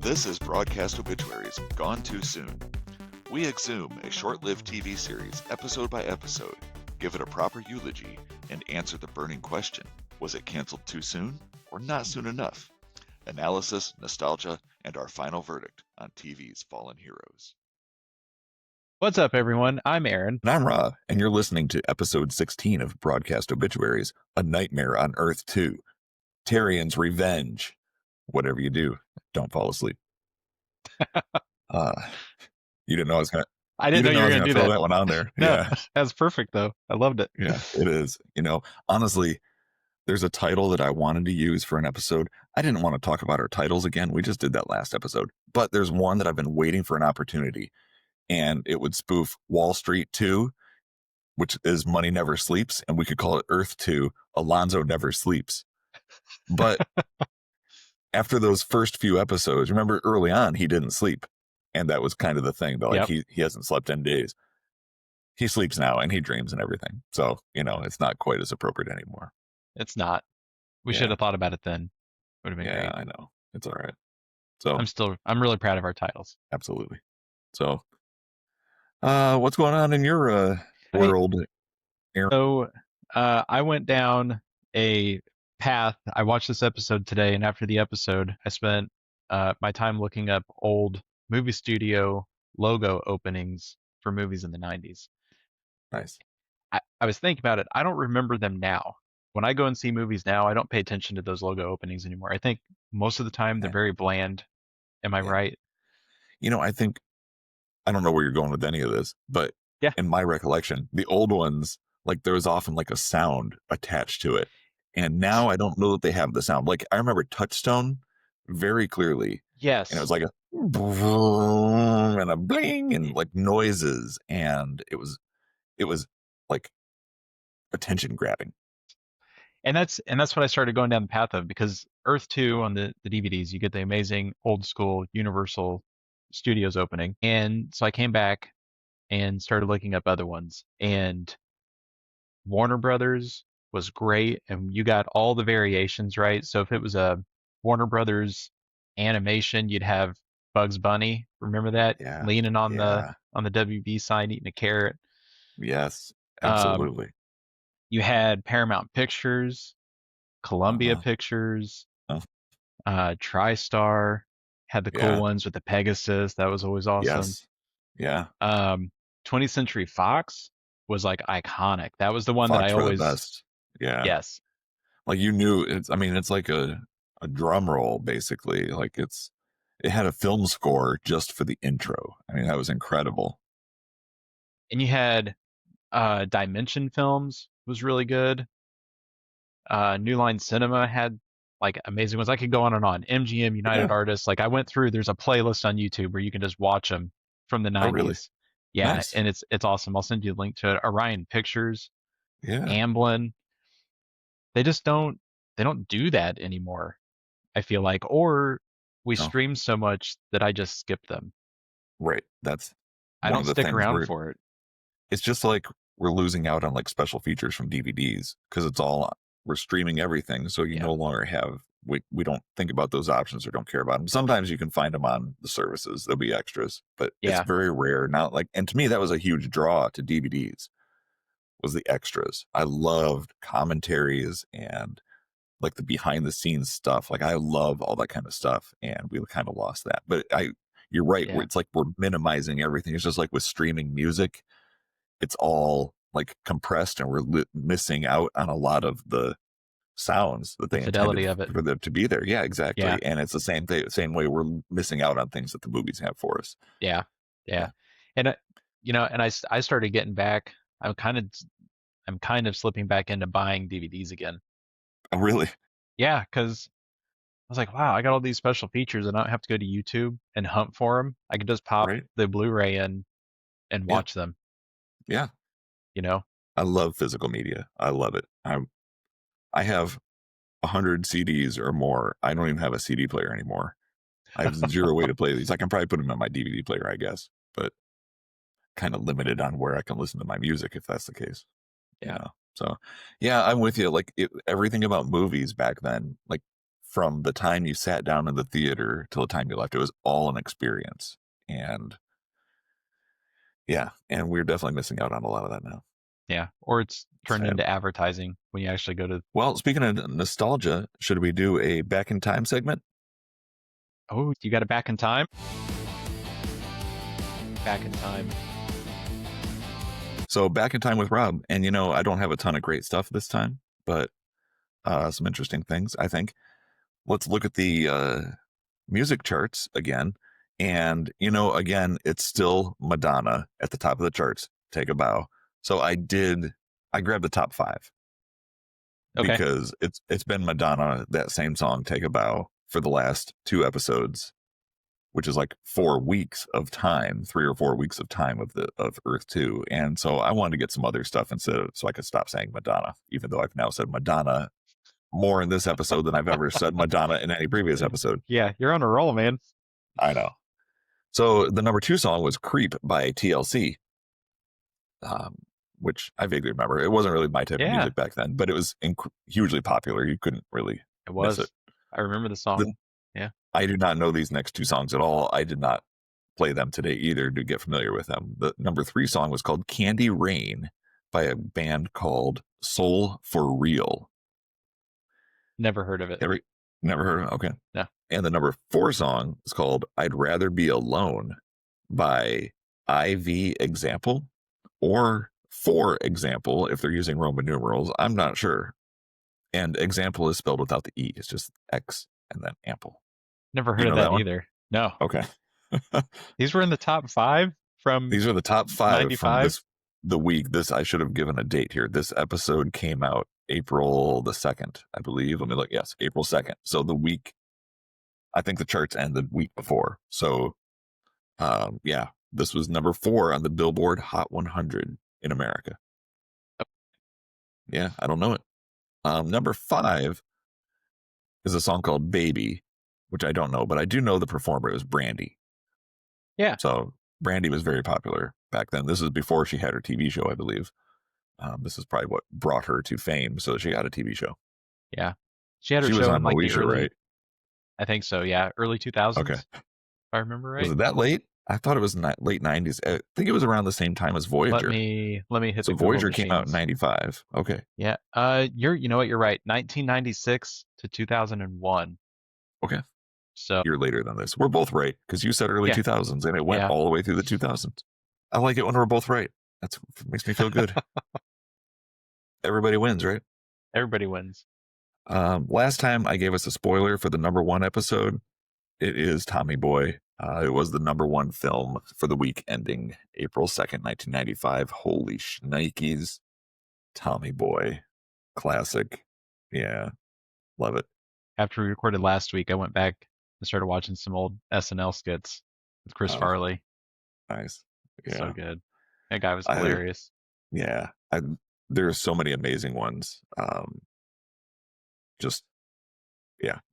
This is Broadcast Obituaries, Gone Too Soon. We exhume a short-lived TV series, episode by episode, give it a proper eulogy, and answer the burning question, was it canceled too soon or not soon enough? Analysis, nostalgia, and our final verdict on TV's fallen heroes. What's up, everyone? I'm Aaron. And I'm Rob, and you're listening to episode 16 of Broadcast Obituaries, A Nightmare on Earth 2. Terrians Revenge. Whatever you do, don't fall asleep. You didn't know I was going to... I didn't know you were going to do throw that. that one on there. No, Yeah, that's perfect, though. I loved it. yeah, it is. You know, honestly, there's a title that I wanted to use for an episode. I didn't want to talk about our titles again. We just did that last episode. But there's one that I've been waiting for an opportunity, and it would spoof Wall Street 2, which is Money Never Sleeps, and we could call it Earth 2, Alonzo Never Sleeps. But after those first few episodes, remember early on, he didn't sleep. And that was kind of the thing. But like he hasn't slept in days. He sleeps now and he dreams and everything. So, you know, it's not quite as appropriate anymore. It's not. We should have thought about it then. Would have been great. Yeah, I know. It's all right. So I'm really proud of our titles. Absolutely. So what's going on in your world, Aaron? So I went down a path. I watched this episode today, and after the episode, I spent my time looking up old movie studio logo openings for movies in the 90s. Nice. I was thinking about it. I don't remember them now. When I go and see movies now, I don't pay attention to those logo openings anymore. I think most of the time they're very bland. Am I right? You know, I don't know where you're going with any of this, but in my recollection, the old ones, like there was often like a sound attached to it. And now I don't know that they have the sound. Like I remember Touchstone very clearly. Yes. And it was like a boom and a bling and like noises. And it was like attention grabbing. And that's what I started going down the path of, because Earth 2 on the DVDs, you get the amazing old school Universal Studios opening. And so I came back and started looking up other ones. And Warner Brothers was great, and you got all the variations, right? So if it was a Warner Brothers animation, you'd have Bugs Bunny. Remember that? Yeah. Leaning on the WB sign, eating a carrot. Yes, absolutely. You had Paramount Pictures, Columbia Pictures, TriStar had the cool ones with the Pegasus. That was always awesome. Yes. Yeah. 20th Century Fox was like iconic. That was the one Fox that I were always. The best. Yeah. Yes. Like you knew it's like a drum roll basically. Like it had a film score just for the intro. I mean, that was incredible. And you had Dimension Films was really good. New Line Cinema had like amazing ones. I could go on and on. MGM United Artists. Like I went through. There's a playlist on YouTube where you can just watch them from the 90s. Oh, really? Yeah, nice. And it's awesome. I'll send you a link to it. Orion Pictures. Yeah. Amblin. They just don't do that anymore, I feel like. Or we stream so much that I just skip them. Right. That's I don't stick around for it. It's just like we're losing out on like special features from DVDs because we're streaming everything. So you no longer have, we don't think about those options or don't care about them. Sometimes you can find them on the services. There'll be extras, but it's very rare. Not like, and to me, that was a huge draw to DVDs was the extras. I loved commentaries and like the behind the scenes stuff. Like I love all that kind of stuff. And we kind of lost that, but you're right. Where it's like, we're minimizing everything. It's just like with streaming music, it's all like compressed and we're missing out on a lot of the sounds that they fidelity intended of it for them to be there. Yeah, exactly. Yeah. And it's the same way we're missing out on things that the movies have for us. Yeah. And and I started getting back. I'm kind of slipping back into buying DVDs again. Oh, really? Yeah, because I was like, wow, I got all these special features and I don't have to go to YouTube and hunt for them. I could just pop the Blu-ray in and watch them. Yeah. You know? I love physical media. I love it. I have 100 CDs or more. I don't even have a CD player anymore. I have zero way to play these. I can probably put them in my DVD player, I guess, but kind of limited on where I can listen to my music if that's the case. Yeah. So, yeah, I'm with you. Like everything about movies back then, like from the time you sat down in the theater till the time you left. It was all an experience. And yeah, and we're definitely missing out on a lot of that now. Yeah, or it's turned Sad. into advertising when you actually go to. Well, speaking of nostalgia, should we do a back in time segment? Oh, you got it back in time? Back in time. So back in time with Rob. And I don't have a ton of great stuff this time, but some interesting things, I think. Let's look at the music charts again. And, again, it's still Madonna at the top of the charts. Take a bow. So I grabbed the top 5. Okay. Because it's been Madonna, that same song, Take a Bow, for the last 2 episodes, which is like 4 weeks of time, 3 or 4 weeks of time of Earth 2. And so I wanted to get some other stuff so I could stop saying Madonna, even though I've now said Madonna more in this episode than I've ever said Madonna in any previous episode. Yeah, you're on a roll, man. I know. So the number 2 song was Creep by TLC, which I vaguely remember. It wasn't really my type of music back then, but it was hugely popular. You couldn't really miss it. I remember the song. Yeah. I do not know these next 2 songs at all. I did not play them today either to get familiar with them. The number 3 song was called Candy Rain by a band called Soul for Real. Never heard of it. Never heard of it? Okay. No. And the number 4 song is called I'd Rather Be Alone by IV Example, or For Example if they're using Roman numerals. I'm not sure. And example is spelled without the E. It's just X and then ample. Never heard of that either. No. Okay. These were in the top 5 from. These are the top 5 95? from the week. I should have given a date here. This episode came out April the 2nd, I believe. Let me look. Yes, April 2nd. So the week, I think the charts ended week before. So, yeah, this was number 4 on the Billboard Hot 100 in America. Yeah, I don't know it. Number 5 is a song called Baby, which I don't know, but I do know the performer. It was Brandy. Yeah. So Brandy was very popular back then. This is before she had her TV show, I believe. This is probably what brought her to fame, so she got a TV show. Yeah. She had her show was on in like Moesha, right? I think so, yeah. Early 2000s. Okay. If I remember right. Was it that late? I thght it was late 90s. I think it was around the same time as Voyager. Let me hit so the Voyager came out in 95. Okay. Yeah. You know what? You're right. 1996 to 2001. Okay. So you're later than this. We're both right because you said early 2000s and it went all the way through the 2000s. I like it when we're both right. That makes me feel good. Everybody wins, right? Everybody wins. Last time I gave us a spoiler for the number 1 episode. It is Tommy Boy. It was the number 1 film for the week ending April 2nd, 1995. Holy shnikes. Tommy Boy. Classic. Yeah. Love it. After we recorded last week, I went back and started watching some old SNL skits with Chris Farley. Nice. Yeah. So good. That guy was hilarious. There are so many amazing ones.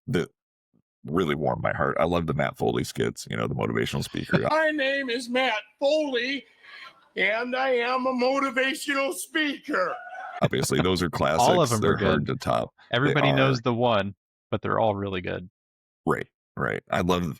That really warmed my heart. I love the Matt Foley skits, the motivational speaker. My name is Matt Foley, and I am a motivational speaker. Obviously, those are classics. All of them They're are good. Hard to top. Everybody knows the one, but they're all really good. Right. I love,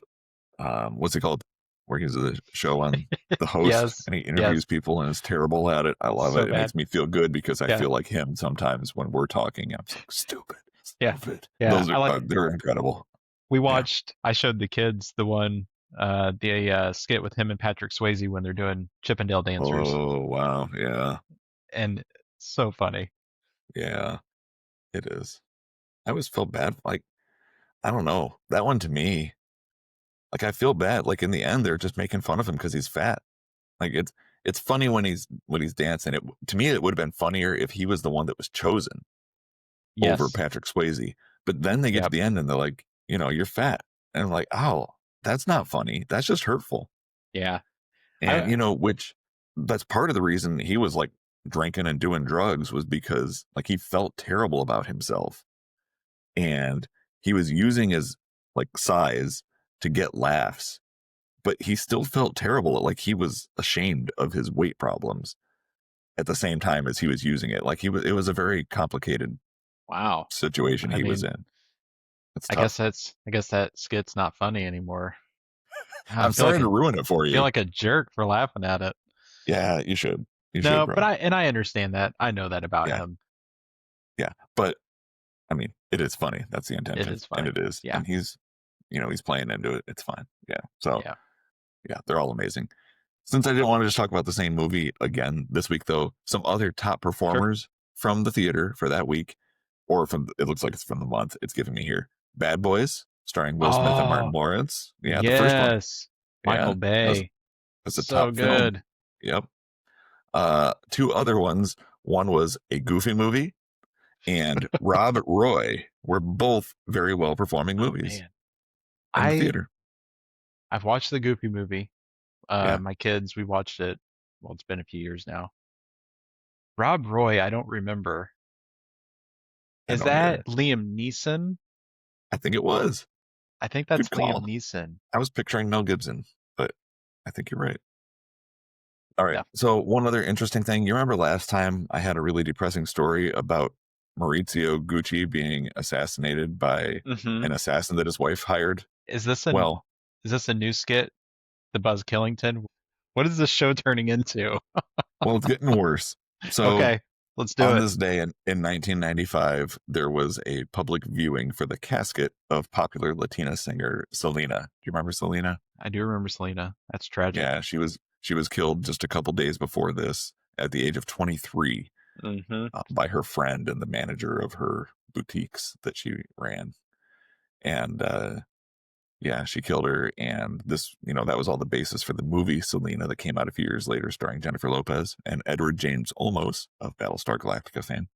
what's it called? Where he's the show on the host and he interviews people and is terrible at it. I love it. It makes me feel good because I feel like him sometimes when we're talking. I'm like, stupid. Yeah. Those are, they're incredible. We watched, I showed the kids the one, the skit with him and Patrick Swayze when they're doing Chippendale Dancers. Oh, wow. Yeah. And so funny. Yeah, it is. I always felt bad. Like, I don't know. That one to me, like, I feel bad. Like, in the end, they're just making fun of him because he's fat. Like, it's funny when he's dancing. To me, it would have been funnier if he was the one that was chosen over Patrick Swayze. But then they get to the end and they're like, you're fat. And I'm like, oh, that's not funny. That's just hurtful. Yeah. And, which that's part of the reason he was like drinking and doing drugs was because like he felt terrible about himself. And he was using his like size to get laughs, but he still felt terrible. Like he was ashamed of his weight problems at the same time as he was using it. Like it was a very complicated situation he was in. It's I tough. guess that skit's not funny anymore. I I'm feel sorry like to ruin it for feel you. like a jerk for laughing at it. Yeah, you should. You should, No, bro. but I understand that. I know that about Yeah. him. Yeah. But I mean, it is funny. That's the It intention. is And funny. it is. Yeah. And he's playing into it. It's fine. Yeah. So Yeah. yeah, they're all amazing. Since I didn't want to just talk about the same movie again this week, though, some other top performers from the theater for that week, or it looks like it's from the month, it's giving me here. Bad Boys, starring Will Smith and Martin Oh, Lawrence. Yeah, the first one. yes. Yeah, Michael Bay. that's a So top film. good. Yep. Two other ones. One was a Goofy movie, and Rob Roy were both very well performing Oh movies man. in the theater. I've watched the Goofy movie. Yeah. My kids, we watched it. Well, it's been a few years now. Rob Roy, I don't remember. I Is don't that either. Liam Neeson? I think it was. I think that's Good Liam call. Neeson. I was picturing Mel Gibson, but I think you're right. All right. Yeah. So one other interesting thing, you remember last time I had a really depressing story about Maurizio Gucci being assassinated by Mm-hmm. an assassin that his wife hired? Is this a new skit? The Buzz Killington? What is this show turning into? Well, it's getting worse. So Okay, let's do on it. this day in 1995, there was a public viewing for the casket of popular Latina singer Selena. Do you remember Selena? I do remember Selena. That's tragic. Yeah, she was killed just a couple days before this at the age of 23 by her friend and the manager of her boutiques that she ran. And yeah, she killed her. And this, that was all the basis for the movie Selena that came out a few years later, starring Jennifer Lopez and Edward James Olmos of Battlestar Galactica fame.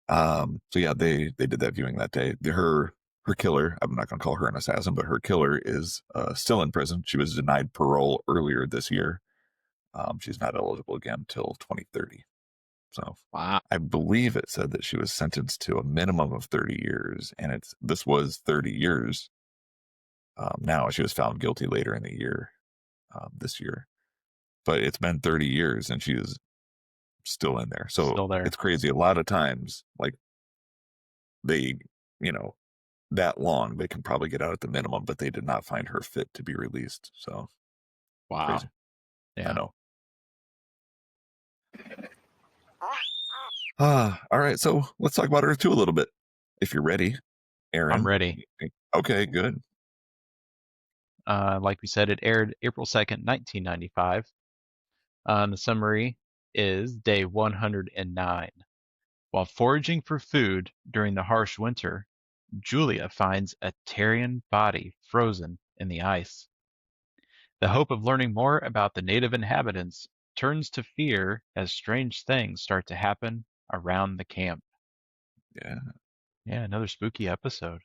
So yeah, they did that viewing that day. Her killer, I'm not going to call her an assassin, but her killer is still in prison. She was denied parole earlier this year. She's not eligible again till 2030. So Wow. I believe it said that she was sentenced to a minimum of 30 years, and this was 30 years. Now she was found guilty later in the year, this year, but it's been 30 years and she is still in there. So Still there. It's crazy. A lot of times, like they, that long, they can probably get out at the minimum, but they did not find her fit to be released. So Wow. crazy. Yeah. I know. All right. So let's talk about Earth 2 a little bit. If you're ready, Aaron. I'm ready. Okay, good. Like we said, it aired April 2nd, 1995. The summary is day 109. While foraging for food during the harsh winter, Julia finds a Terrian body frozen in the ice. The hope of learning more about the native inhabitants turns to fear as strange things start to happen around the camp. Yeah. Yeah, another spooky episode.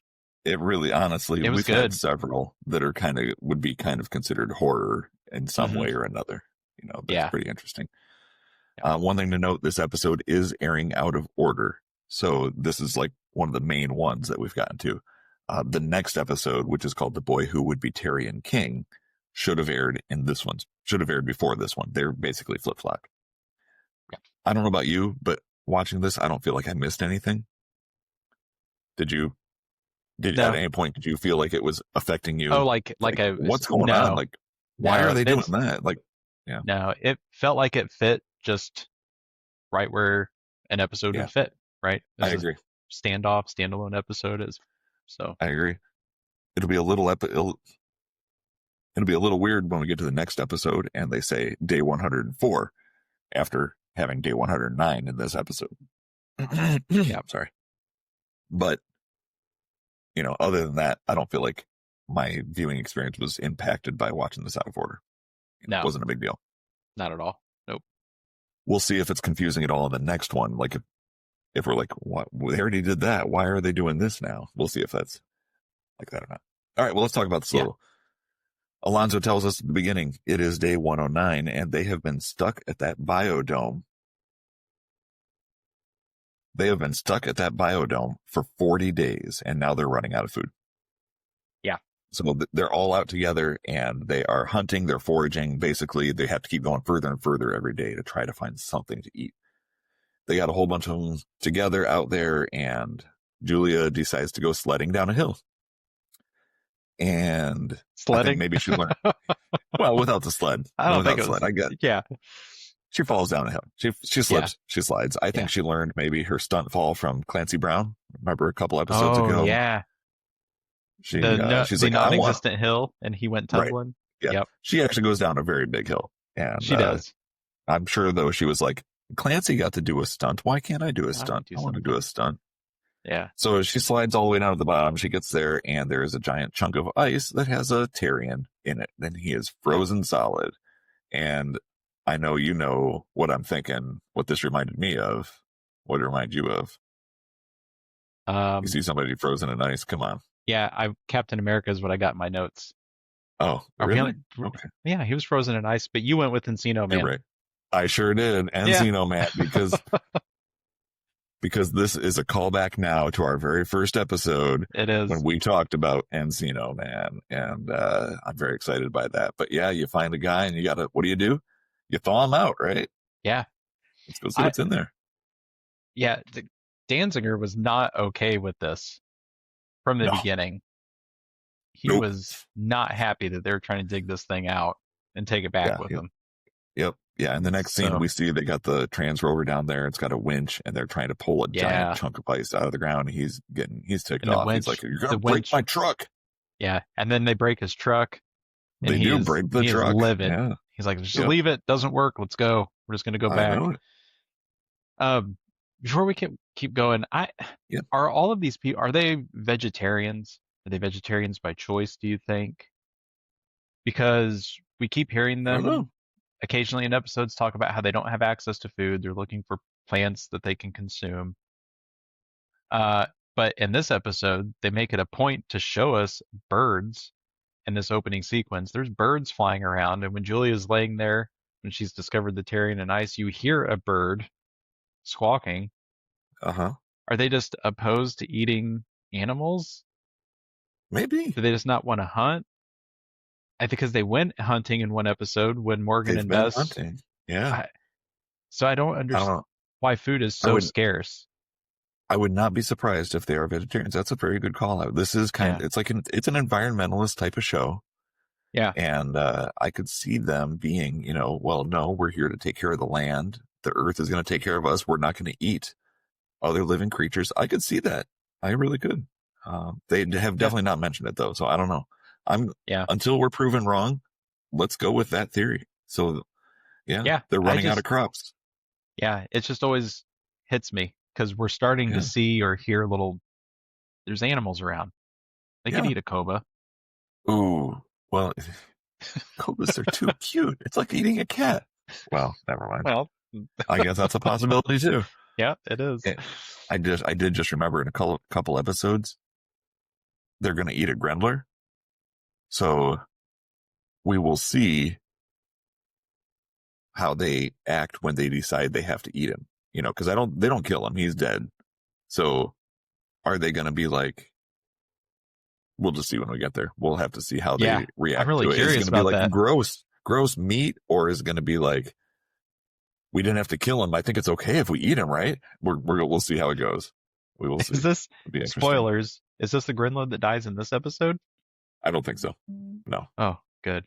It really, honestly, It was we've good. had several that are would be kind of considered horror in some way or another. That's Yeah. pretty interesting. Yeah. One thing to note, this episode is airing out of order. So this is like one of the main ones that we've gotten to. The next episode, which is called The Boy Who Would Be Terrian King, should have aired before this one. They're basically flip-flopped. Yeah. I don't know about you, but watching this, I don't feel like I missed anything. Did you? No. At any point did you feel like it was affecting you? Oh, like I was, what's going on? Like, why are they doing that? Like, yeah. No, it felt like it fit just right where an episode would fit, right? I agree. Standalone episode is. So I agree. It'll be a little weird when we get to the next episode and they say day 104 after having day 109 in this episode. Yeah, sorry. But other than that, I don't feel like my viewing experience was impacted by watching this out of order. No. It wasn't a big deal. Not at all. Nope. We'll see if it's confusing at all in the next one. Like if we're like, what? They already did that. Why are they doing this now? We'll see if that's like that or not. All right. Well, let's talk about this a little. Alonzo tells us at the beginning, it is day 109 and they have been stuck at that biodome. They have been stuck at that biodome for 40 days and now they're running out of food. Yeah. So they're all out together and they are hunting, they're foraging. Basically, they have to keep going further and further every day to try to find something to eat. They got a whole bunch of them together out there and Julia decides to go sledding down a hill. And I Sledding? think maybe she learned. Well, without the sled. I don't think Without it was. sled. I get. Yeah. She falls down a hill. She slips. Yeah. She slides. I think Yeah. she learned maybe her stunt fall from Clancy Brown. Remember a couple episodes Oh, ago? yeah. She's The like, I want. non-existent hill, and he went Right. tumbling. Yeah. Yep. She actually goes down a very big hill. And She does. I'm sure, though, she was like, Clancy got to do a stunt. Why can't I do a stunt? I want to do a stunt. Yeah. So she slides all the way down to the bottom. She gets there, and there is a giant chunk of ice that has a Terrian in it. And he is frozen solid. And I know you know what I'm thinking, what this reminded me of. What it reminded you of? You see somebody frozen in ice? Come on. Yeah, Captain America is what I got in my notes. Oh, Or really? Okay. Yeah, he was frozen in ice, but you went with Encino Man. You're right. I sure did. Encino Man, because this is a callback now to our very first episode. It is. When we talked about Encino Man, and I'm very excited by that. But yeah, you find a guy and you gotta, what do? You thaw him out, right? Yeah. Let's go see what's in there. Yeah, Danziger was not okay with this from the beginning. He was not happy that they were trying to dig this thing out and take it back with them. Yep. Yeah. And the next scene we see, they got the trans rover down there. It's got a winch, and they're trying to pull a giant chunk of ice out of the ground. He's taken off. He's like, "You're gonna break my truck." Yeah, and then they break his truck. They do break the truck. Is livid. Yeah. He's like, "Just leave it. Doesn't work. Let's go. We're just gonna go back." Before we keep going, are all of these people, are they vegetarians? Are they vegetarians by choice, do you think? Because we keep hearing them occasionally in episodes talk about how they don't have access to food. They're looking for plants that they can consume. But in this episode, they make it a point to show us birds in this opening sequence. There's birds flying around, and when Julia's laying there, when she's discovered the Terrian and ice, you hear a bird squawking. Are they just opposed to eating animals? Maybe. Do they just not want to hunt? I think because they went hunting in one episode when Morgan and Bess. Hunting. Yeah. So I don't understand why food is so scarce. I would not be surprised if they are vegetarians. That's a very good call out. This is kind of, it's like it's an environmentalist type of show. Yeah. And I could see them being, well, no, we're here to take care of the land. The earth is going to take care of us. We're not going to eat other living creatures. I could see that. I really could. They have definitely not mentioned it, though. So I don't know. Until we're proven wrong, let's go with that theory. So, they're running out of crops. Yeah, it just always hits me because we're starting to see or hear there's animals around. They could eat a cobra. Ooh, well, cobras are too cute. It's like eating a cat. Well, never mind. Well, I guess that's a possibility too. Yeah, it is. I did just remember in a couple episodes, they're going to eat a Grendler. So we will see how they act when they decide they have to eat him, because they don't kill him. He's dead. So are they going to be like, we'll just see when we get there. We'll have to see how they react. I'm really to it. curious Is it going to be like that. gross meat, or is it going to be like, we didn't have to kill him. I think it's okay if we eat him, right? We'll see how it goes. We will see. Is this spoilers? Is this the Grinload that dies in this episode? I don't think so. No. Oh, good.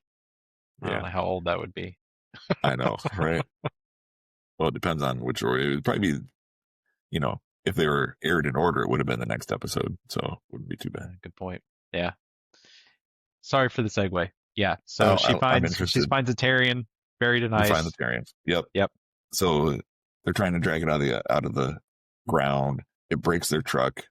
I don't know how old that would be. I know, right? Well, it depends on which order. It would probably be, if they were aired in order, it would have been the next episode. So it wouldn't be too bad. Good point. Yeah. Sorry for the segue. Yeah. So she finds a Terrian buried in ice. Find the Terrian. Yep. So they're trying to drag it out of the ground. It breaks their truck.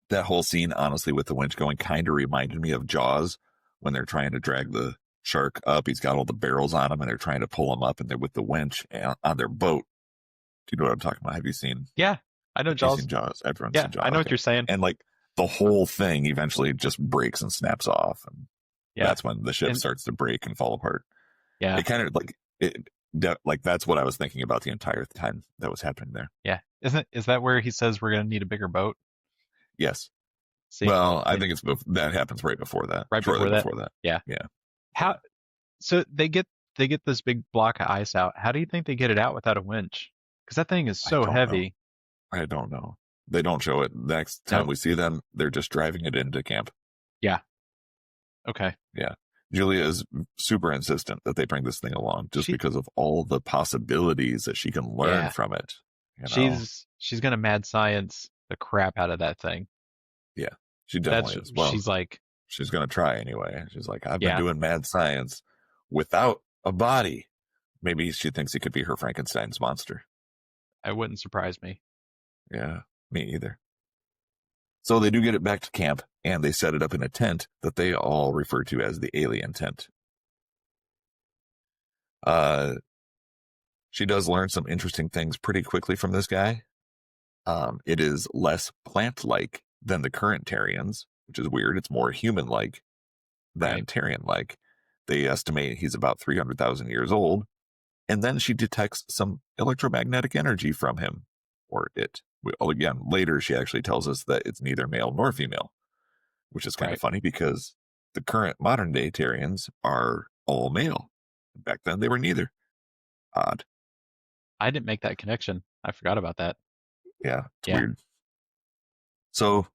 That whole scene, honestly, with the winch going, kind of reminded me of Jaws when they're trying to drag the shark up. He's got all the barrels on him, and they're trying to pull him up, and they're with the winch on their boat. Do you know what I'm talking about? Have you seen? Yeah, I know Jaws. Jaws. Everyone's seen Jaws. I know what you're saying. And like the whole thing eventually just breaks and snaps off, and that's when the ship starts to break and fall apart. Yeah, it kind of like that's what I was thinking about the entire time that was happening there. Yeah, is that where he says we're going to need a bigger boat? Yes. See? Well, I think that happens right before that. Right before that. Yeah. How? So they get this big block of ice out. How do you think they get it out without a winch? Because that thing is so heavy. I don't know. They don't show it. The next time Nope. we see them, they're just driving it into camp. Yeah. Okay. Yeah. Julia is super insistent that they bring this thing along just She- because of all the possibilities that she can learn Yeah. from it. You know? She's gonna mad science the crap out of that thing. Yeah, she definitely is. Well, she's like, she's going to try anyway. She's like, I've Yeah. been doing mad science without a body. Maybe she thinks he could be her Frankenstein's monster. it wouldn't surprise me. Yeah, me either. So they do get it back to camp, and they set it up in a tent that they all refer to as the alien tent. She does learn some interesting things pretty quickly from this guy. It is less plant-like than the current Terrians, which is weird. It's more human-like than Right. Terrian-like. They estimate he's about 300,000 years old. And then she detects some electromagnetic energy from him, or it. Again, later she actually tells us that it's neither male nor female, which is kind of funny because the current modern-day Terrians are all male. Back then, they were neither. Odd. I didn't make that connection. I forgot about that. Yeah, it's Yeah. weird. So,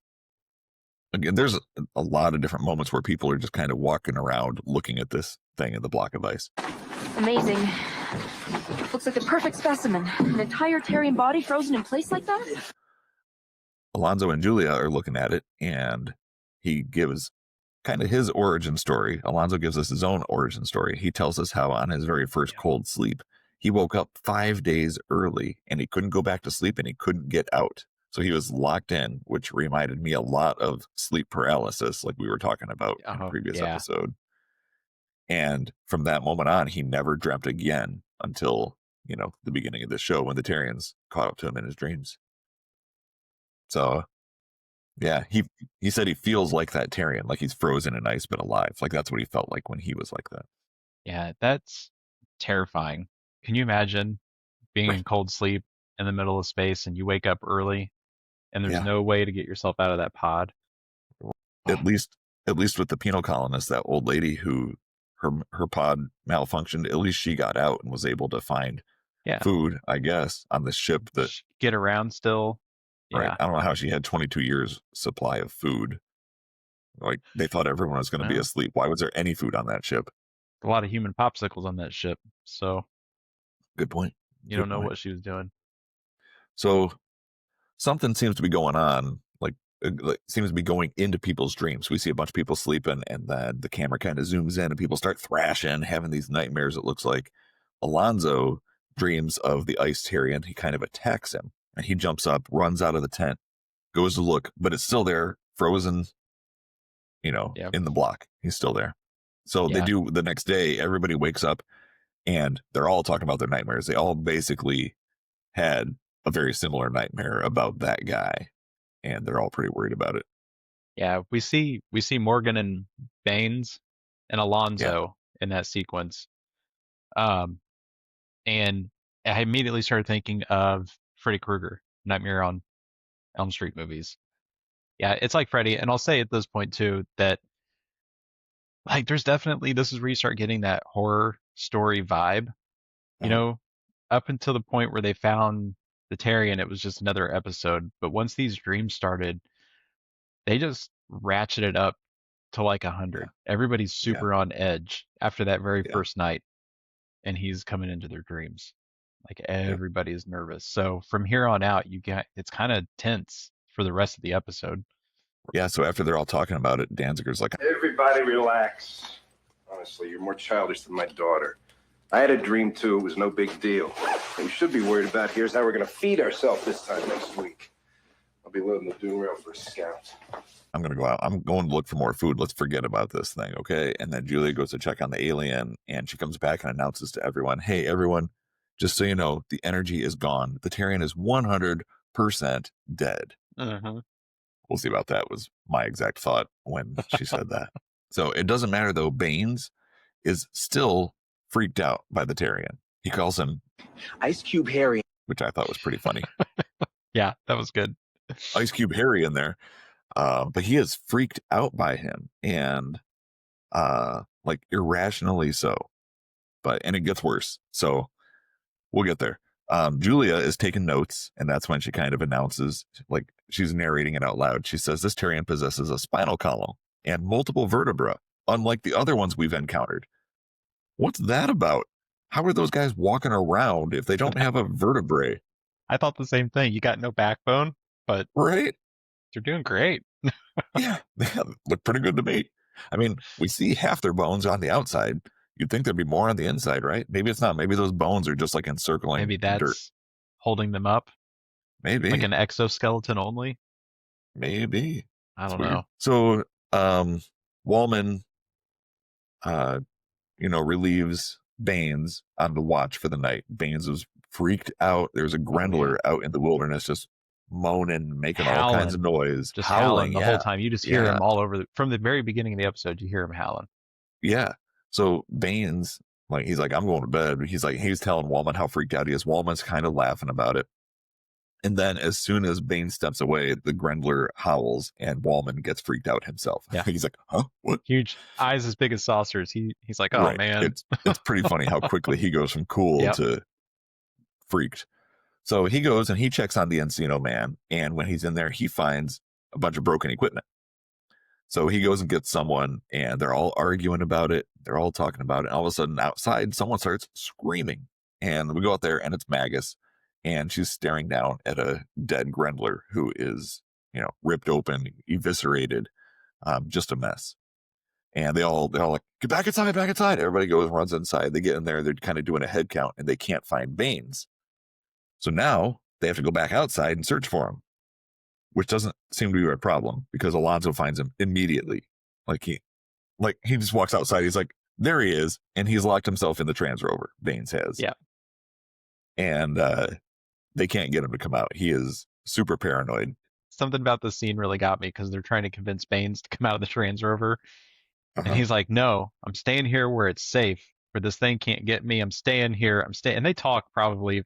again, there's a lot of different moments where people are just kind of walking around looking at this thing in the block of ice. Amazing. Looks like the perfect specimen. An entire Terrian body frozen in place like that? Alonzo and Julia are looking at it, and he gives kind of his origin story. Alonzo gives us his own origin story. He tells us how on his very first cold sleep, he woke up 5 days early, and he couldn't go back to sleep, and he couldn't get out. So he was locked in, which reminded me a lot of sleep paralysis, like we were talking about in a previous episode. And from that moment on, he never dreamt again until, the beginning of the show when the Terrians caught up to him in his dreams. So, yeah, he said he feels like that Terrian, like he's frozen in ice but alive. Like that's what he felt like when he was like that. Yeah, that's terrifying. Can you imagine being in cold sleep in the middle of space and you wake up early and there's no way to get yourself out of that pod? At least with the penal colonist, that old lady who her pod malfunctioned, at least she got out and was able to find food, I guess, on the ship that get around still. Right. Yeah. I don't know how she had 22 years supply of food. Like they thought everyone was going to be asleep. Why was there any food on that ship? A lot of human popsicles on that ship. So good point. You don't know what she was doing. So something seems to be going on, like seems to be going into people's dreams. We see a bunch of people sleeping, and then the camera kind of zooms in and people start thrashing, having these nightmares. It looks like Alonzo dreams of the Ice Terrian. He kind of attacks him, and he jumps up, runs out of the tent, goes to look, but it's still there, frozen, in the block. He's still there. So they do the next day, everybody wakes up and they're all talking about their nightmares. They all basically had a very similar nightmare about that guy, and they're all pretty worried about it. Yeah, we see Morgan and Baines and Alonzo in that sequence. And I immediately started thinking of Freddy Krueger, Nightmare on Elm Street movies. Yeah, it's like Freddy, and I'll say at this point too that like there's definitely, this is where you start getting that horror story vibe. Up until the point where they found the Terrian, it was just another episode. But once these dreams started, they just ratcheted up to like 100. Everybody's super on edge after that very first night, and he's coming into their dreams. Like everybody's nervous. So from here on out, it's kind of tense for the rest of the episode. Yeah, so after they're all talking about it, Danziger's like, everybody relax. Honestly, you're more childish than my daughter. I had a dream too. It was no big deal. What we should be worried about here is how we're going to feed ourselves this time next week. I'll be loading the dune rail for a scout. I'm going to go out. I'm going to look for more food. Let's forget about this thing, okay? And then Julia goes to check on the alien, and she comes back and announces to everyone, hey, everyone, just so you know, the energy is gone. The Terrian is 100% dead. We'll see about that, was my exact thought when she said that. So it doesn't matter, though. Baines is still freaked out by the Terrian. He calls him Ice Cube Harry, which I thought was pretty funny. Yeah, that was good. Ice Cube Harry in there. But he is freaked out by him, and like irrationally so. And it gets worse. So we'll get there. Julia is taking notes, and that's when she kind of announces, like she's narrating it out loud. She says, this Terrian possesses a spinal column and multiple vertebra, unlike the other ones we've encountered. What's that about? How are those guys walking around if they don't have a vertebrae? I thought the same thing. You got no backbone, but Right? they're doing great. Yeah, they look pretty good to me. I mean, we see half their bones on the outside. You'd think there'd be more on the inside, right? Maybe it's not. Maybe those bones are just like encircling Maybe that's dirt. holding them up, Maybe. like an exoskeleton only. Maybe. I don't It's weird. know. So, Wallman, relieves Baines on the watch for the night. Baines was freaked out. There's a Grendler out in the wilderness just moaning, making all kinds of noise. Just howling the whole time. You just hear him Yeah. all over. From the very beginning of the episode, you hear him howling. Yeah. So Baines, he's like, I'm going to bed. He's telling Wallman how freaked out he is. Wallman's kind of laughing about it. And then as soon as Baines steps away, the Grendler howls and Wallman gets freaked out himself. Yeah. He's like, huh? What? Huge eyes as big as saucers. He's like, oh, Right. man. It's pretty funny how quickly he goes from cool to freaked. So he goes and he checks on the Encino Man. And when he's in there, he finds a bunch of broken equipment. So he goes and gets someone, and they're all arguing about it. They're all talking about it. And all of a sudden, outside, someone starts screaming. And we go out there, and it's Magus. And she's staring down at a dead Grendler who is, ripped open, eviscerated, just a mess. And they're all like, get back inside, back inside. Everybody runs inside. They get in there. They're kind of doing a head count, and they can't find Baines. So now they have to go back outside and search for him, which doesn't seem to be a problem because Alonso finds him immediately. He just walks outside. He's like, there he is. And he's locked himself in the Trans Rover. Baines has. Yeah. And they can't get him to come out. He is super paranoid. Something about this scene really got me because they're trying to convince Baines to come out of the Trans Rover. And he's like, no, I'm staying here where it's safe, where this thing can't get me. I'm staying here. And they talk probably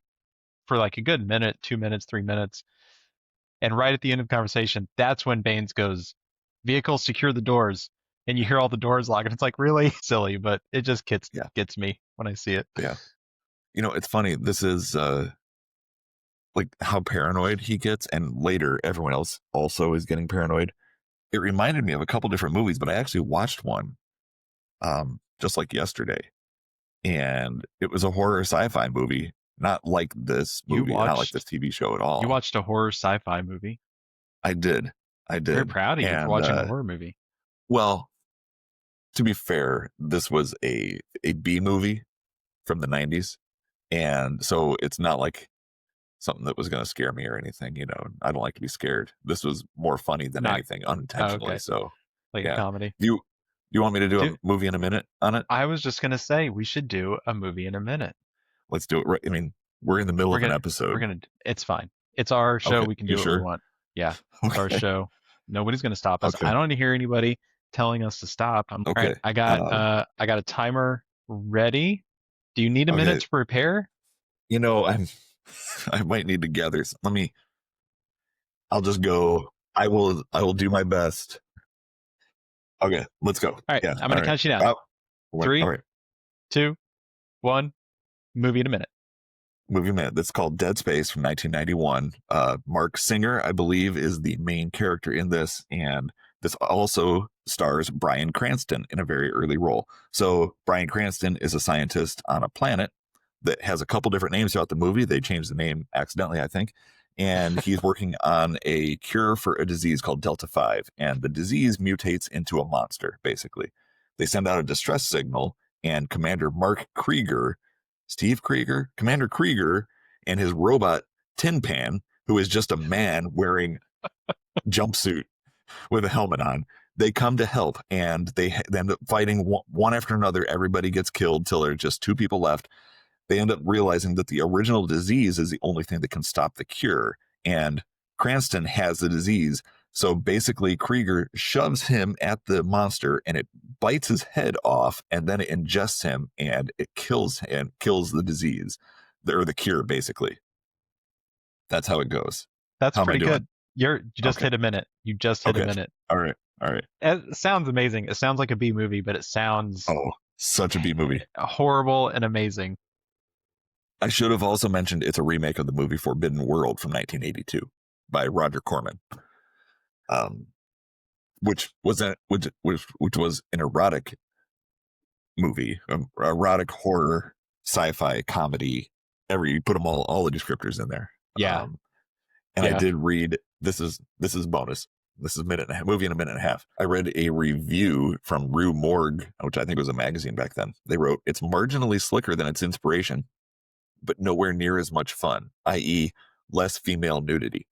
for like a good minute, 2 minutes, 3 minutes. And right at the end of the conversation, that's when Baines goes, vehicles, secure the doors. And you hear all the doors lock. And it's like really silly, but it just gets me when I see it. Yeah. It's funny. This is how paranoid he gets. And later, everyone else also is getting paranoid. It reminded me of a couple different movies, but I actually watched one just like yesterday. And it was a horror sci-fi movie, not like this movie, not like this TV show at all. You watched a horror sci-fi movie? I did. Very proud of you for watching a horror movie. Well, to be fair, this was a B movie from the 90s. And so it's not like something that was going to scare me or anything. I don't like to be scared. This was more funny than anything, unintentionally. Okay. So, a comedy. You want me to do a movie in a minute on it? I was just going to say we should do a movie in a minute. Let's do it. Right. I mean, we're in the middle of an episode. It's fine. It's our show. Okay. We can do what we want. Yeah. It's our show. Nobody's going to stop us. Okay. I don't want to hear anybody telling us to stop. Okay. All right, I got a timer ready. Do you need a minute to prepare? I might need to gather. I'll just go. I will do my best. Okay, let's go. All right. I'm going to count you down. 3, 2, 1. Movie in a minute. Movie minute. That's called Dead Space from 1991. Mark Singer, I believe, is the main character in this, and this also stars Bryan Cranston in a very early role. So Bryan Cranston is a scientist on a planet that has a couple different names throughout the movie. They changed the name accidentally, I think. And he's working on a cure for a disease called Delta 5. And the disease mutates into a monster, basically. They send out a distress signal, and Commander Commander Krieger, and his robot Tin Pan, who is just a man wearing jumpsuit with a helmet on, they come to help, and they end up fighting one after another. Everybody gets killed till there are just 2 people left. They end up realizing that the original disease is the only thing that can stop the cure, and Cranston has the disease. So basically, Krieger shoves him at the monster, and it bites his head off, and then it ingests him, and it kills the disease, or the cure, basically. That's how it goes. That's pretty good. You just hit a minute. You just hit a minute. All right. It sounds amazing. It sounds like a B movie, but it sounds such a B movie. Horrible and amazing. I should have also mentioned it's a remake of the movie Forbidden World from 1982 by Roger Corman, which was an erotic movie, erotic horror, sci-fi comedy. You put them all the descriptors in there. Yeah. And I did read, this is bonus. This is movie in a minute and a half. I read a review from Rue Morgue, which I think was a magazine back then. They wrote, it's marginally slicker than its inspiration, but nowhere near as much fun, i.e. less female nudity.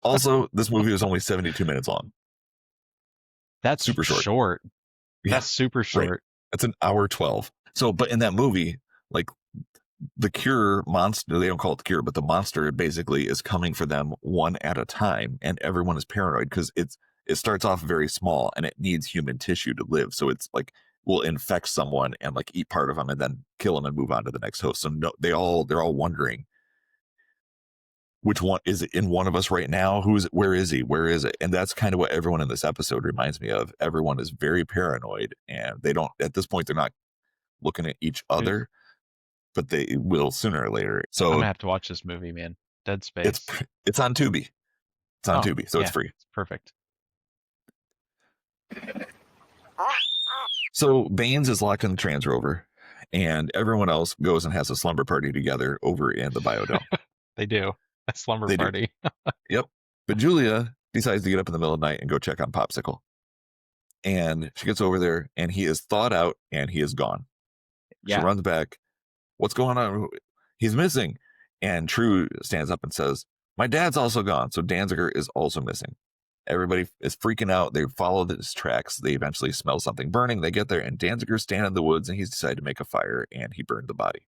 Also, this movie was only 72 minutes long. That's super short. Yeah, that's super short. Right. That's an hour 12. So, but in that movie, like the Cure monster, they don't call it the Cure, but the monster basically is coming for them one at a time, and everyone is paranoid because it starts off very small and it needs human tissue to live. So it's like will infect someone and like eat part of them and then kill them and move on to the next host. So no, they're all wondering which one is it in one of us right now? Where is he? Where is it? And that's kind of what everyone in this episode reminds me of. Everyone is very paranoid, and they don't, at this point, they're not looking at each other, but they will sooner or later. So I'm gonna have to watch this movie, man. Dead Space. It's on Tubi. It's on Tubi, so it's free. It's perfect. So Baines is locked in the Trans Rover, and everyone else goes and has a slumber party together over in the Biodome. They do. A slumber party. Yep. But Julia decides to get up in the middle of the night and go check on Popsicle. And she gets over there, and he is thawed out, and he is gone. Yeah. She runs back. What's going on? He's missing. And True stands up and says, my dad's also gone. So Danziger is also missing. Everybody is freaking out. They follow his tracks. They eventually smell something burning. They get there, and Danziger's standing in the woods, and he's decided to make a fire, and he burned the body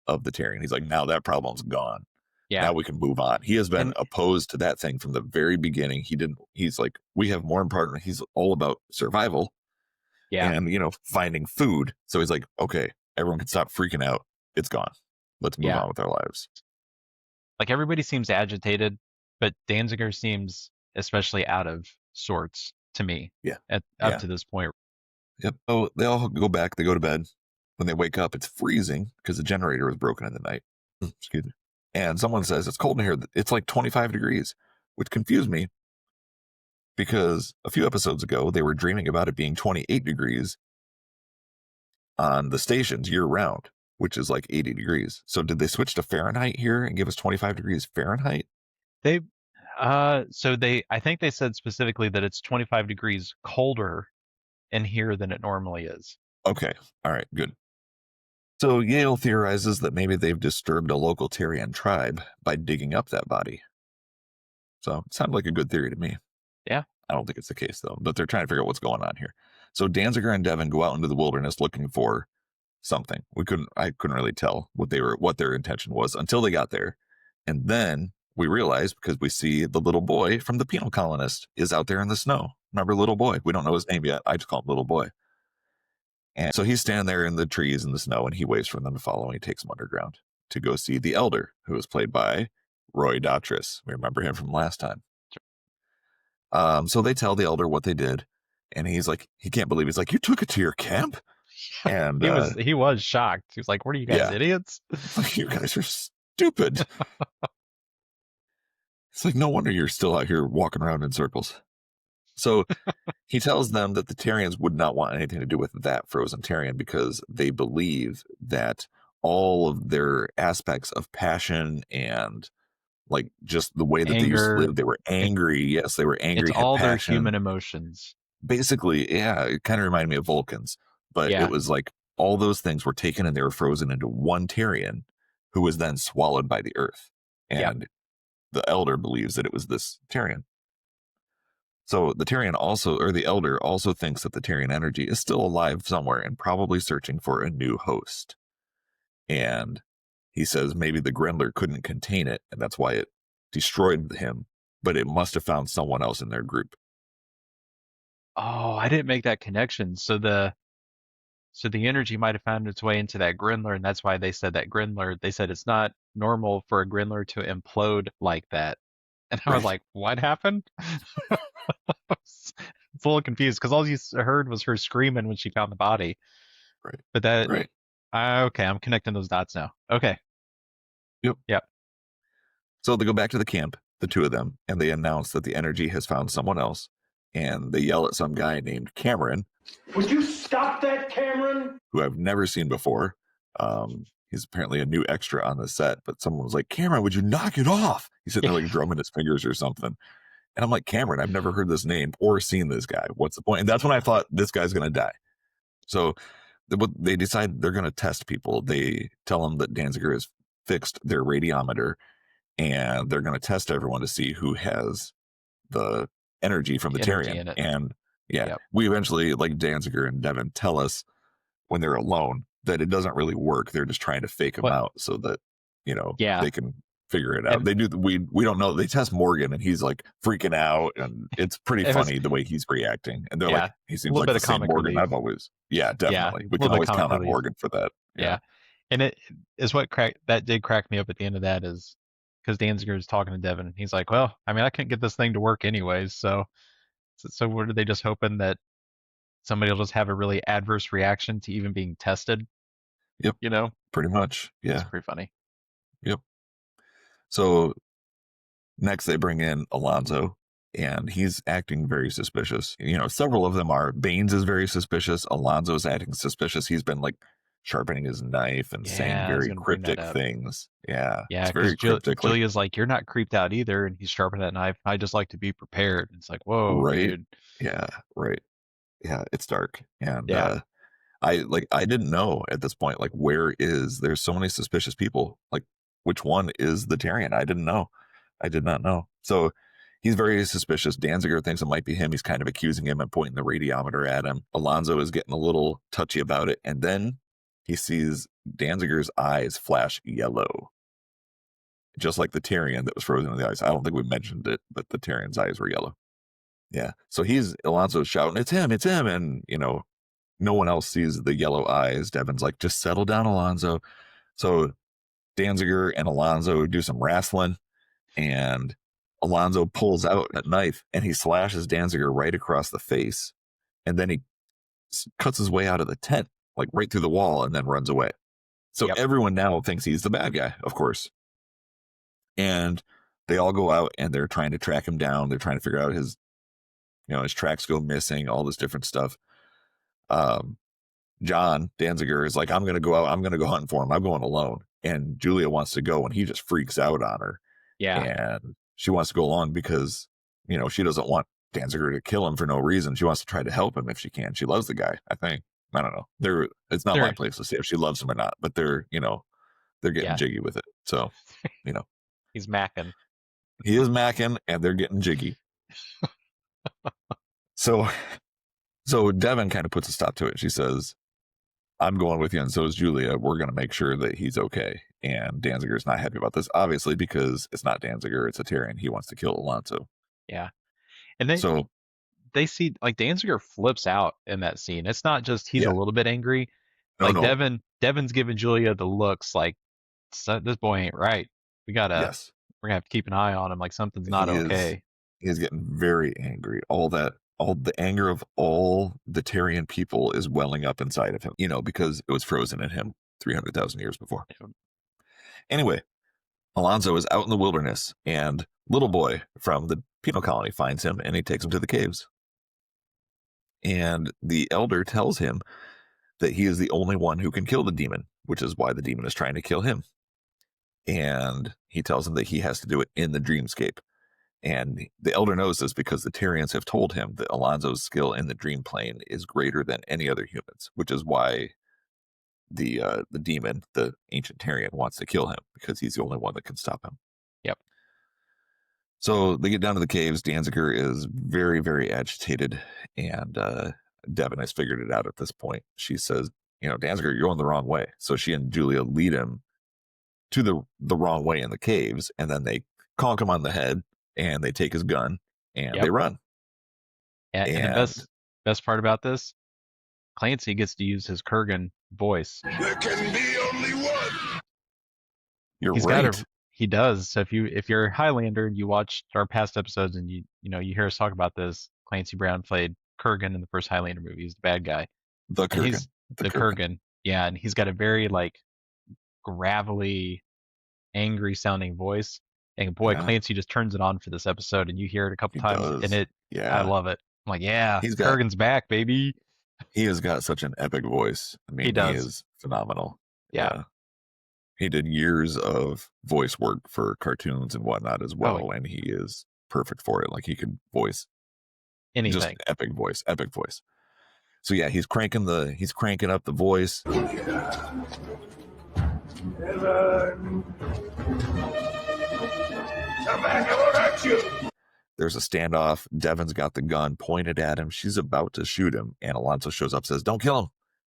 of the Terrian. He's like, now that problem's gone. Yeah. Now we can move on. He has been opposed to that thing from the very beginning. He's like, we have more important. He's all about survival. Yeah. And, finding food. So he's like, okay, everyone can stop freaking out. It's gone. Let's move on with our lives. Like everybody seems agitated, but Danziger seems especially out of sorts to me. Yeah. Up to this point. Yep. So they all go back. They go to bed. When they wake up, it's freezing because the generator was broken in the night. Excuse me. And someone says, it's cold in here. It's like 25 degrees, which confused me because a few episodes ago, they were dreaming about it being 28 degrees on the stations year round, which is like 80 degrees. So did they switch to Fahrenheit here and give us 25 degrees Fahrenheit? I think they said specifically that it's 25 degrees colder in here than it normally is. Okay. All right, good. So Yale theorizes that maybe they've disturbed a local Terrian tribe by digging up that body. So it sounded like a good theory to me. Yeah. I don't think it's the case, though, but they're trying to figure out what's going on here. So Danziger and Devin go out into the wilderness looking for something. I couldn't really tell what their intention was until they got there. And then we realize, because we see the little boy from the penal colonist is out there in the snow. Remember little boy? We don't know his name yet. I just call him little boy. And so he's standing there in the trees in the snow, and he waits for them to follow, and he takes them underground to go see the Elder, who was played by Roy Dotrice. We remember him from last time. So they tell the Elder what they did, and he's like, he can't believe it. He's like, you took it to your camp? And he was shocked. He was like, what are you guys, idiots? You guys are stupid. It's like, no wonder you're still out here walking around in circles. So he tells them that the Terrians would not want anything to do with that frozen Terrian because they believe that all of their aspects of passion and like just the way that they used to live, they were angry. Yes, they were angry. It's all their human emotions. Basically, yeah, it kind of reminded me of Vulcans, but it was like all those things were taken and they were frozen into one Terrian who was then swallowed by the earth. And the Elder believes that it was this Terrian. So the Terrian the Elder also thinks that the Terrian energy is still alive somewhere and probably searching for a new host. And he says maybe the Grendler couldn't contain it, and that's why it destroyed him, but it must have found someone else in their group. Oh, I didn't make that connection. So the energy might have found its way into that Grendler, and that's why they said it's not normal for a Grendler to implode like that. And I was like, what happened? It's a little confused because all you heard was her screaming when she found the body. Right. But Okay, I'm connecting those dots now. Okay. Yep. So they go back to the camp, the two of them, and they announce that the energy has found someone else. And they yell at some guy named Cameron. Would you stop that, Cameron? Who I've never seen before. He's apparently a new extra on the set, but someone was like, Cameron, would you knock it off? He's sitting there like drumming his fingers or something. And I'm like, Cameron, I've never heard this name or seen this guy. What's the point? And that's when I thought this guy's going to die. So they decide they're going to test people. They tell them that Danziger has fixed their radiometer, and they're going to test everyone to see who has the energy from the Terrian. And we eventually, like Danziger and Devin tell us when they're alone that it doesn't really work. They're just trying to fake them out so that, they can figure it out. They do. We don't know. They test Morgan and he's like freaking out, and it's pretty funny the way he's reacting. And they're like, he seems like the same Morgan I've always. Yeah, definitely. We can always count on Morgan for that. Yeah. And it is what that did crack me up at the end of that is because Danziger is talking to Devin and he's like, well, I mean, I couldn't get this thing to work anyways. So what are they just hoping that somebody will just have a really adverse reaction to even being tested? Yep. Pretty much. Yeah. It's pretty funny. Yep. So next they bring in Alonzo, and he's acting very suspicious. Several of them are. Baines is very suspicious. Alonzo's acting suspicious. He's been like sharpening his knife and saying very cryptic things. Yeah. Yeah. Because Julia's like, you're not creeped out either. And he's sharpening that knife. I just like to be prepared. It's like, whoa, right. Dude. Yeah. Right. Yeah. It's dark. And I didn't know at this point, like, there's so many suspicious people, like which one is the Terrian? I didn't know. I did not know. So he's very suspicious. Danziger thinks it might be him. He's kind of accusing him and pointing the radiometer at him. Alonzo is getting a little touchy about it. And then he sees Danziger's eyes flash yellow, just like the Terrian that was frozen in the ice. I don't think we mentioned it, but the Terrian's eyes were yellow. Yeah. So Alonzo's shouting, it's him. And, no one else sees the yellow eyes. Devin's like, just settle down, Alonzo. So Danziger and Alonzo do some wrestling, and Alonzo pulls out a knife and he slashes Danziger right across the face. And then he cuts his way out of the tent, like right through the wall, and then runs away. So everyone now thinks he's the bad guy, of course. And they all go out and they're trying to track him down. They're trying to figure out his tracks go missing, all this different stuff. John Danziger is like, I'm going to go out. I'm going to go hunting for him. I'm going alone. And Julia wants to go, and he just freaks out on her. Yeah. And she wants to go along because, she doesn't want Danziger to kill him for no reason. She wants to try to help him if she can. She loves the guy, I think. I don't know. It's not my place to say if she loves him or not, but they're getting jiggy with it. So, He's macking. He is macking, and they're getting jiggy. So Devin kind of puts a stop to it. She says, I'm going with you, and so is Julia. We're going to make sure that he's okay. And Danziger's not happy about this, obviously, because it's not Danziger, it's a Terrian. He wants to kill Alonzo. Yeah. And they see, like, Danziger flips out in that scene. It's not just he's a little bit angry. Devin's giving Julia the looks like, this boy ain't right. We're going to have to keep an eye on him, like something's not okay. He's getting very angry. All the anger of all the Terrian people is welling up inside of him, because it was frozen in him 300,000 years before. Anyway, Alonzo is out in the wilderness, and little boy from the penal colony finds him, and he takes him to the caves. And the elder tells him that he is the only one who can kill the demon, which is why the demon is trying to kill him. And he tells him that he has to do it in the dreamscape. And the elder knows this because the Terrians have told him that Alonzo's skill in the dream plane is greater than any other humans, which is why the demon, the ancient Terrian, wants to kill him, because he's the only one that can stop him. Yep. So they get down to the caves. Danziger is very, very agitated, and Devin has figured it out at this point. She says, Danziger, you're going the wrong way. So she and Julia lead him to the wrong way in the caves, and then they conk him on the head, and they take his gun, and they run. And the best part about this, Clancy gets to use his Kurgan voice. There can be only one. He's right. He does. So if you're a Highlander and you watched our past episodes and you hear us talk about this, Clancy Brown played Kurgan in the first Highlander movie. He's the bad guy. The Kurgan. The Kurgan. Yeah, and he's got a very like gravelly, angry sounding voice. And boy, Yeah, Clancy just turns it on for this episode, and you hear it a couple he times, and does. I Yeah, love it. I'm like, yeah, he's got Kurgan's back, baby. he has got such an epic voice. I He mean, he does. is phenomenal. Yeah. Yeah. He did years of voice work for cartoons and whatnot as well, and he is perfect for it. Like he could voice just Anything. epic voice. So yeah, he's cranking up the voice. Come back, I won't hurt you. There's a standoff. Devon's got the gun pointed at him. She's about to shoot him, and Alonso shows up, says, "Don't kill him.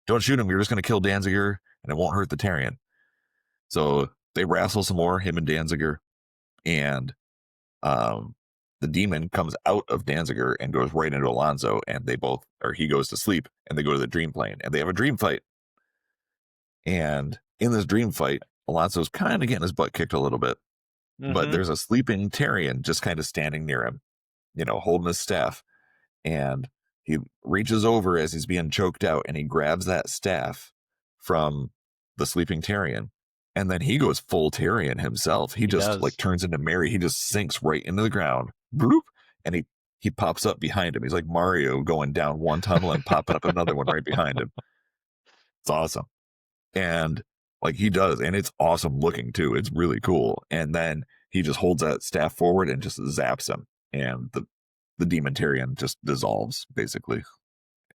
Don't shoot him. You're just going to kill Danziger, and it won't hurt the Terrian." So they wrestle some more, him and Danziger, and the demon comes out of Danziger and goes right into Alonso, and he goes to sleep, and they go to the dream plane, and they have a dream fight. And in this dream fight, Alonso's kind of getting his butt kicked a little bit, but there's a sleeping Terrian just kind of standing near him, holding his staff, and he reaches over as he's being choked out, and he grabs that staff from the sleeping Terrian. And then he goes full Terrian himself. He just does. like turns into Mary. He just sinks right into the ground. Bloop, and he pops up behind him. He's like Mario going down one tunnel and popping up another one right behind him. It's awesome. And like he does, and it's awesome looking too. It's really cool. And then he just holds that staff forward and just zaps him. And the demon Terrian just dissolves basically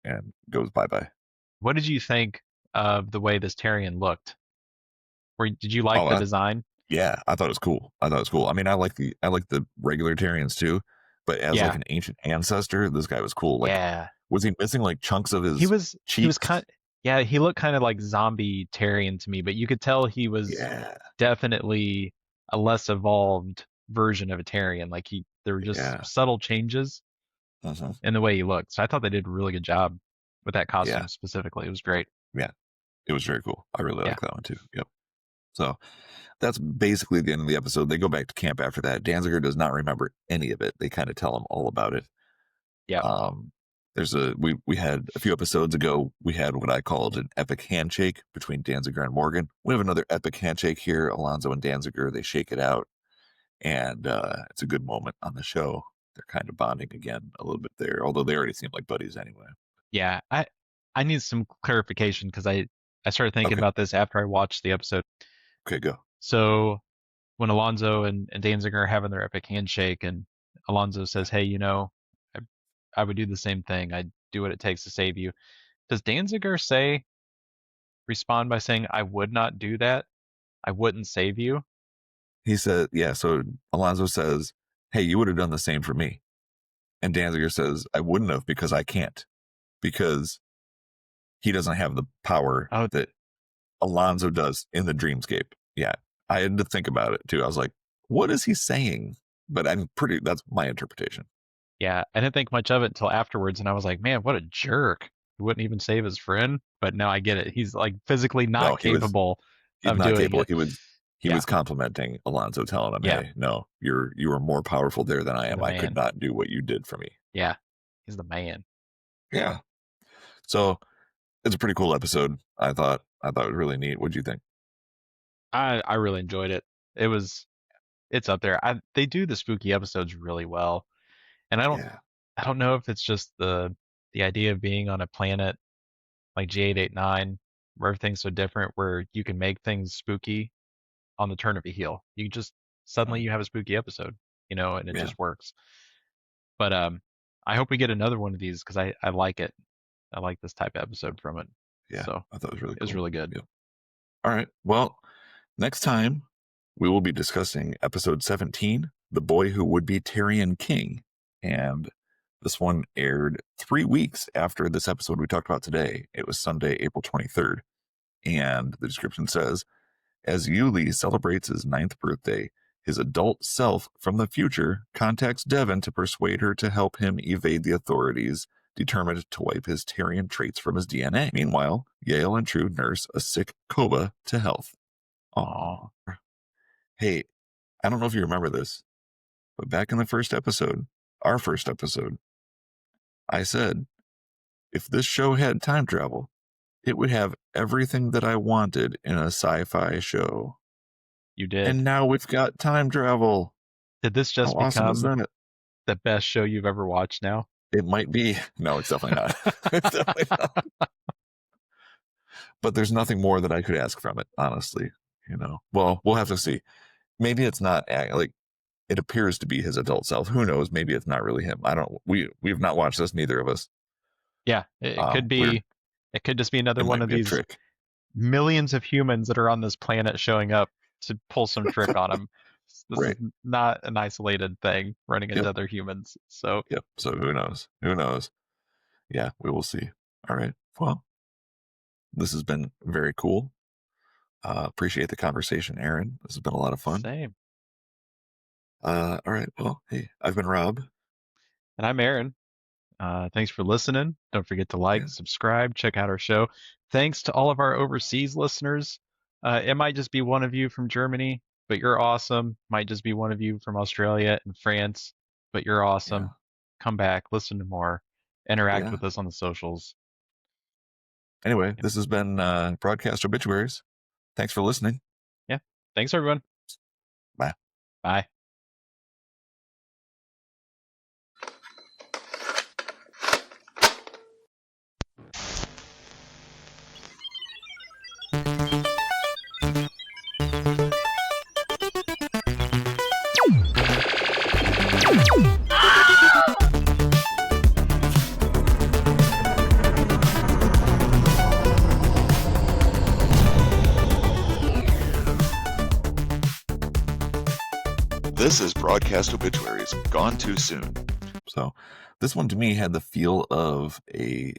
and goes bye-bye. What did you think of the way this Terrian looked? Did you like the design? Yeah, I thought it was cool. I mean, I like the regular Terrians too, but as like an ancient ancestor, this guy was cool. Like, was he missing like chunks of his? He was kind. Yeah, he looked kind of like zombie Terrian to me, but you could tell he was definitely a less evolved version of a Terrian. Like there were just subtle changes in the way he looked. So I thought they did a really good job with that costume specifically. It was great. Yeah, it was very cool. I really like that one too. Yep. So that's basically the end of the episode. They go back to camp after that. Danziger does not remember any of it. They kind of tell him all about it. Yeah. We had a few episodes ago, we had what I called an epic handshake between Danziger and Morgan. We have another epic handshake here. Alonso and Danziger, they shake it out. And it's a good moment on the show. They're kind of bonding again a little bit there, although they already seem like buddies anyway. Yeah. I need some clarification because I started thinking about this after I watched the episode. Okay, go. So when Alonso and Danziger are having their epic handshake, and Alonso says, "Hey, I would do the same thing. I'd do what it takes to save you." Does Danziger respond by saying, "I would not do that. I wouldn't save you"? He said, yeah. So Alonso says, "Hey, you would have done the same for me." And Danziger says, "I wouldn't have because I can't. Because he doesn't have the power that Alonso does in the dreamscape." Yeah. I had to think about it too. I was like, what is he saying? But that's my interpretation. Yeah. I didn't think much of it until afterwards. And I was like, man, what a jerk. He wouldn't even save his friend. But now I get it. He's like physically not capable of doing it. He was complimenting Alonso, telling him, "Hey, no, you are more powerful there than I am. I could not do what you did for me." Yeah. He's the man. Yeah. So it's a pretty cool episode. I thought it was really neat. What'd you think? I really enjoyed it. It's up there. They do the spooky episodes really well. And I don't know if it's just the idea of being on a planet like G889 where everything's so different, where you can make things spooky on the turn of a heel. You just suddenly you have a spooky episode, and it just works. But I hope we get another one of these because I like it. I like this type of episode from it. Yeah, so I thought it was really cool. It was really good. Yep. All right. Well, next time we will be discussing episode 17, The Boy Who Would Be Terrian King. And this one aired 3 weeks after this episode we talked about today. It was Sunday, April 23rd. And the description says, as Yuli celebrates his 9th birthday, his adult self from the future contacts Devon to persuade her to help him evade the authorities, determined to wipe his Terrian traits from his DNA. Meanwhile, Yale and True nurse a sick Koba to health. Aww. Hey, I don't know if you remember this, but back in the first episode, our first episode, I said, if this show had time travel, it would have everything that I wanted in a sci-fi show. You did. And now we've got time travel. Did this just How awesome is become that? the best show you've ever watched now? It might be. No, it's definitely not. It's definitely not. But there's nothing more that I could ask from it, honestly. Well, we'll have to see. Maybe it's not like it appears to be his adult self. Who knows? Maybe it's not really him. I don't. We've not watched this, neither of us. Yeah, it could be. It could just be another one of these trick. Millions of humans that are on this planet showing up to pull some trick on him. This Right. is not an isolated thing running into other humans. So Yep. So who knows? Who knows? Yeah, we will see. All right. Well, this has been very cool. Appreciate the conversation, Aaron. This has been a lot of fun. Same. All right. Well, hey, I've been Rob. And I'm Aaron. Thanks for listening. Don't forget to like, subscribe, check out our show. Thanks to all of our overseas listeners. It might just be one of you from Germany, but you're awesome. Might just be one of you from Australia and France, but you're awesome. Yeah. Come back, listen to more, interact with us on the socials. Anyway, this has been Broadcast Obituaries. Thanks for listening. Yeah. Thanks, everyone. Bye. Bye. This is Broadcast Obituaries, Gone Too Soon. So this one to me had the feel of a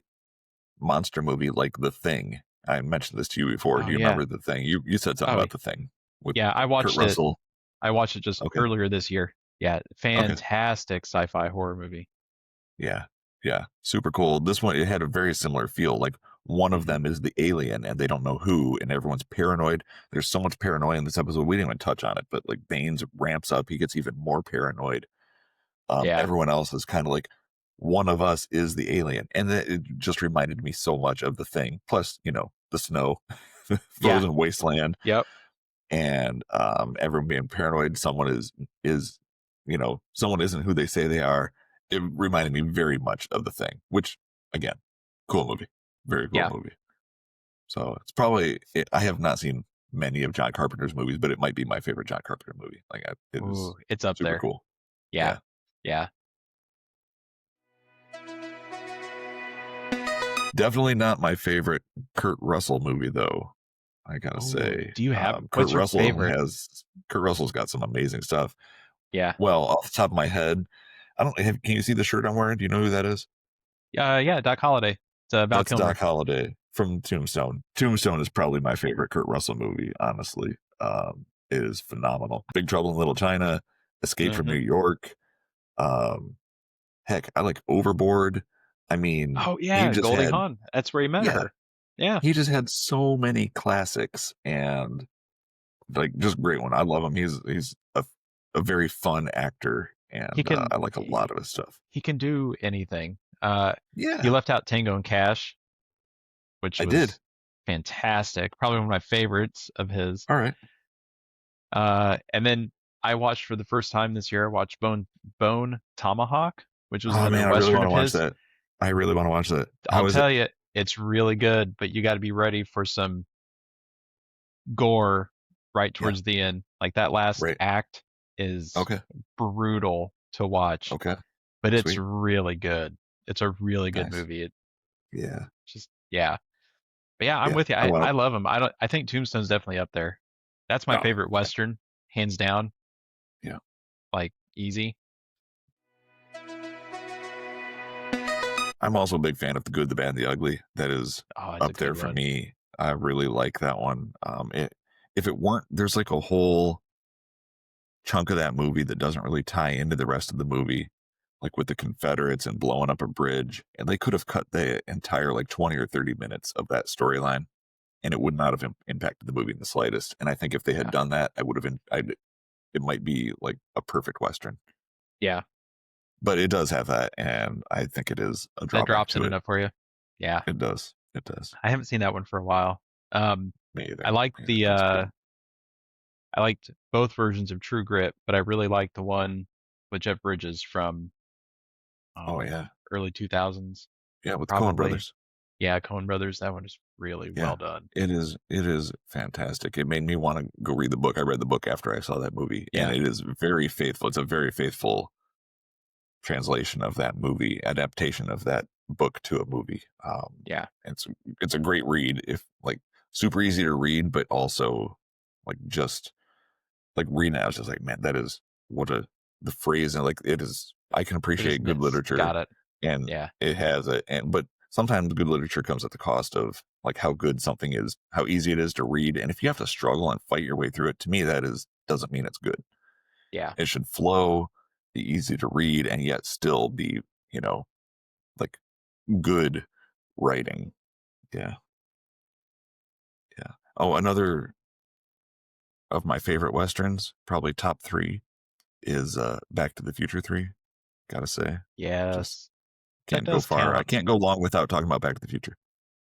monster movie like The Thing. I mentioned this to you before. Do you remember The Thing? You said something about The Thing. Yeah, I watched Kurt Russell. I watched it just earlier this year. Yeah, fantastic sci-fi horror movie. Yeah, super cool. This one, it had a very similar feel. Like one of them is the alien and they don't know who, and everyone's paranoid. There's so much paranoia in this episode. We didn't even touch on it, but like Baines ramps up. He gets even more paranoid. Everyone else is kind of like, one of us is the alien. And it just reminded me so much of The Thing. Plus, the snow, frozen wasteland. Yep. And everyone being paranoid. Someone someone isn't who they say they are. It reminded me very much of The Thing, which, again, cool movie. Very cool movie. So it's probably, I have not seen many of John Carpenter's movies, but it might be my favorite John Carpenter movie. Like, it's up super there. Cool. Yeah. Definitely not my favorite Kurt Russell movie, though. I gotta say. Do you have Kurt Russell's got some amazing stuff. Yeah. Well, off the top of my head, can you see the shirt I'm wearing? Do you know who that is? Yeah, Doc Holliday. It's Val That's Kilmer. Doc Holliday from Tombstone. Tombstone is probably my favorite Kurt Russell movie, honestly. It is phenomenal. Big Trouble in Little China, Escape from New York. Heck, I like Overboard. I mean, Goldie Hawn. That's where he met her. Yeah. He just had so many classics and like just great one. I love him. He's a very fun actor, and I like a lot of his stuff. He can do anything. He left out Tango and Cash, which was fantastic. Probably one of my favorites of his. All right. And then I watched for the first time this year. I watched Bone Tomahawk, which was another Western of his. I really want to watch that. I'll tell you, it's really good, but you got to be ready for some gore right towards the end. Like that last act is brutal to watch. Okay. But it's really good. It's a really good movie. But I'm with you. I love him. I think Tombstone's definitely up there. That's my favorite Western, hands down. Yeah. Like easy. I'm also a big fan of The Good, the Bad, and the Ugly. That is up there for me. I really like that one. If it weren't, there's like a whole chunk of that movie that doesn't really tie into the rest of the movie, like with the Confederates and blowing up a bridge. And they could have cut the entire like 20 or 30 minutes of that storyline, and it would not have impacted the movie in the slightest. And I think if they had done that, I would have it might be like a perfect Western. Yeah. But it does have that, and I think it is a drawback. That drops it enough for you. Yeah. It does. It does. I haven't seen that one for a while. Me either. I liked Yeah, that one's I liked both versions of True Grit, but I really liked the one with Jeff Bridges from Oh yeah, early 2000s. yeah, with the Coen Probably. brothers. Yeah, Coen Brothers. That one is really Yeah. well done. It is fantastic. It made me want to go read the book. I read the book after I saw that movie, Yeah. and it is very faithful. It's a very faithful translation of that movie, adaptation of that book to a movie. Yeah. It's a great read. If like super easy to read, but also like just like reading it, I was just like, man, that is the phrase, and like it is. I can appreciate good literature. Got it. And Yeah. it has but sometimes good literature comes at the cost of like how good something is, how easy it is to read, and if you have to struggle and fight your way through it, to me doesn't mean it's good. Yeah. It should flow, be easy to read, and yet still be like good writing. Yeah. Oh, another of my favorite westerns, probably top 3, is Back to the Future 3. Gotta say, Yes. can't That go does far. I count. can't go long without talking about Back to the Future.